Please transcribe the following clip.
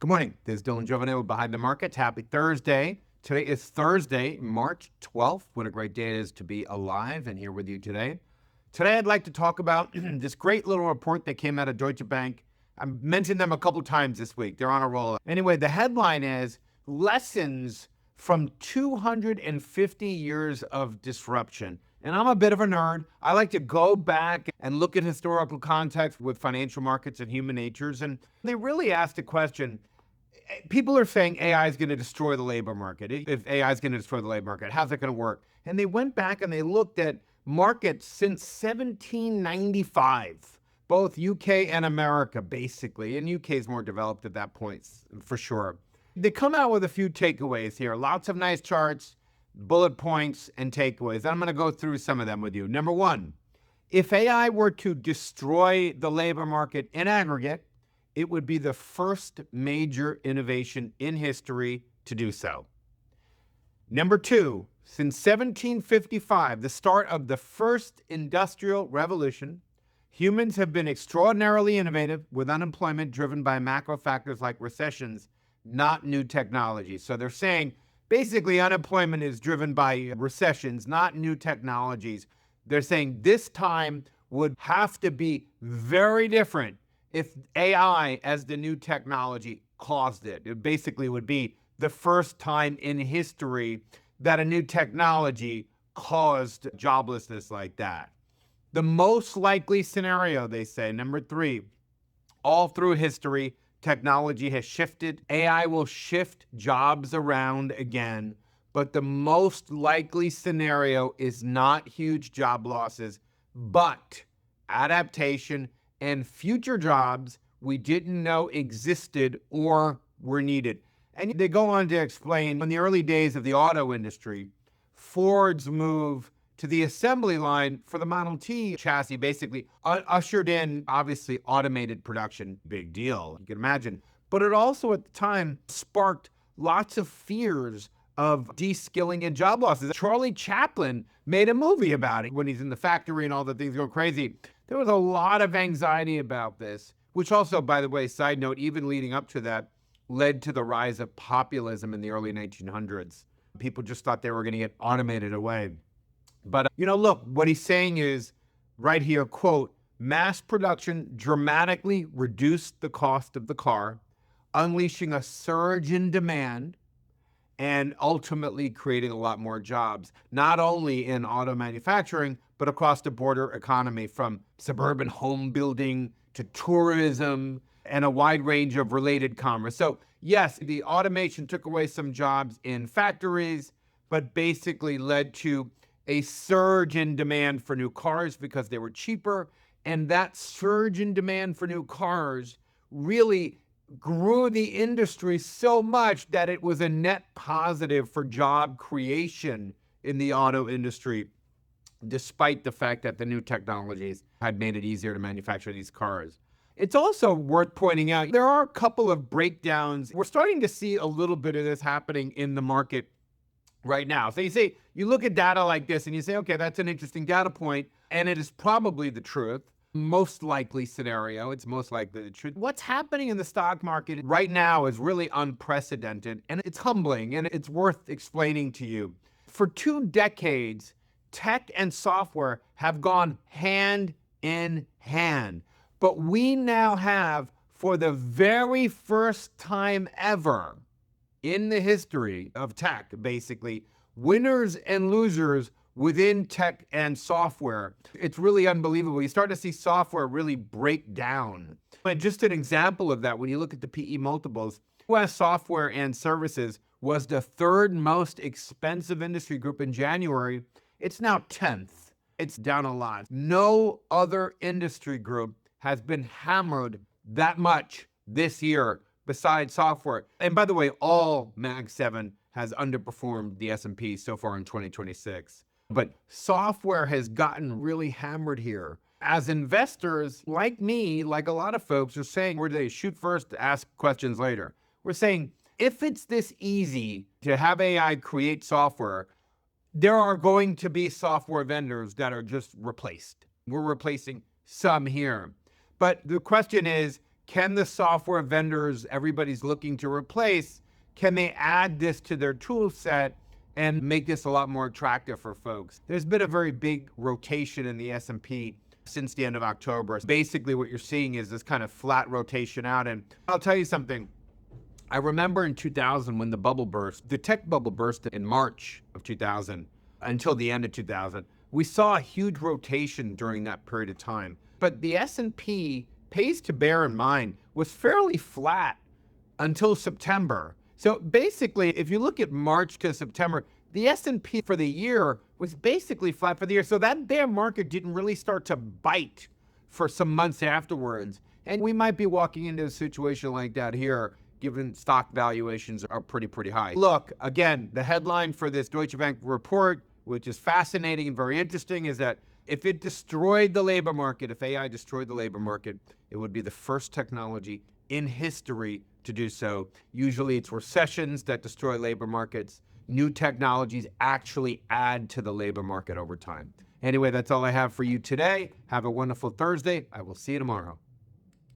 Good morning. This is Dylan Jovine with Behind the Markets. Happy Thursday. Today is Thursday, March 12th. What a great day it is to be alive and here with you today. Today, I'd like to talk about this great little report that came out of Deutsche Bank. I mentioned them a couple times this week. They're on a roll. Anyway, the headline is Lessons from 250 Years of Disruption. And I'm a bit of a nerd. I like to go back and look at historical context with financial markets and human natures. And they really asked the question, people are saying AI is going to destroy the labor market. If AI is going to destroy the labor market, how's it going to work? And they went back and they looked at markets since 1795, both UK and America, basically. And UK is more developed at that point, for sure. They come out with a few takeaways here. Lots of nice charts, bullet points, and takeaways. I'm going to go through some of them with you. Number one, if AI were to destroy the labor market in aggregate, it would be the first major innovation in history to do so. Number two, since 1755, the start of the first industrial revolution, humans have been extraordinarily innovative with unemployment driven by macro factors like recessions, not new technologies. So they're saying basically unemployment is driven by recessions, not new technologies. They're saying this time would have to be very different if AI as the new technology caused it. It basically would be the first time in history that a new technology caused joblessness like that. The most likely scenario, they say, number three, all through history, technology has shifted. AI will shift jobs around again, but the most likely scenario is not huge job losses, but adaptation and future jobs we didn't know existed or were needed. And they go on to explain, in the early days of the auto industry, Ford's move to the assembly line for the Model T chassis basically ushered in, obviously, automated production. Big deal, you can imagine. But it also, at the time, sparked lots of fears of de-skilling and job losses. Charlie Chaplin made a movie about it when he's in the factory and all the things go crazy. There was a lot of anxiety about this, which also, by the way, side note, even leading up to that, led to the rise of populism in the early 1900s. People just thought they were going to get automated away. But, look, what he's saying is, right here, quote, mass production dramatically reduced the cost of the car, unleashing a surge in demand and ultimately creating a lot more jobs, not only in auto manufacturing, but across the broader economy, from suburban home building to tourism and a wide range of related commerce. So yes, the automation took away some jobs in factories, but basically led to a surge in demand for new cars because they were cheaper. And that surge in demand for new cars really grew the industry so much that it was a net positive for job creation in the auto industry, despite the fact that the new technologies had made it easier to manufacture these cars. It's also worth pointing out, there are a couple of breakdowns. We're starting to see a little bit of this happening in the market right now. So you look at data like this and you say, okay, that's an interesting data point, and it is probably the truth. Most likely scenario, it's most likely the truth. What's happening in the stock market right now is really unprecedented, and it's humbling, and it's worth explaining to you. For 2 decades, tech and software have gone hand in hand. But we now have, for the very first time ever in the history of tech, basically, winners and losers within tech and software. It's really unbelievable. You start to see software really break down. But just an example of that, when you look at the PE multiples, US software and services was the third most expensive industry group in January. It's now 10th. It's down a lot. No other industry group has been hammered that much this year besides software. And by the way, all Mag 7 has underperformed the S&P so far in 2026. But software has gotten really hammered here. As investors, like me, like a lot of folks, are saying, where do they shoot first, ask questions later? We're saying, if it's this easy to have AI create software, there are going to be software vendors that are just replaced. We're replacing some here. But the question is, Can the software vendors everybody's looking to replace, can they add this to their tool set and make this a lot more attractive for folks? There's been a very big rotation in the S&P since the end of October. Basically what you're seeing is this kind of flat rotation out. And I'll tell you something. I remember in 2000 when the bubble burst, the tech bubble burst in March of 2000 until the end of 2000. We saw a huge rotation during that period of time. But the S&P, pays to bear in mind, was fairly flat until September. So basically, if you look at March to September, the S&P for the year was basically flat for the year. So that bear market didn't really start to bite for some months afterwards. And we might be walking into a situation like that here, given stock valuations are pretty high. Look, again, the headline for this Deutsche Bank report, which is fascinating and very interesting, is that if it destroyed the labor market, if AI destroyed the labor market, it would be the first technology in history to do so. Usually it's recessions that destroy labor markets. New technologies actually add to the labor market over time. Anyway, that's all I have for you today. Have a wonderful Thursday. I will see you tomorrow.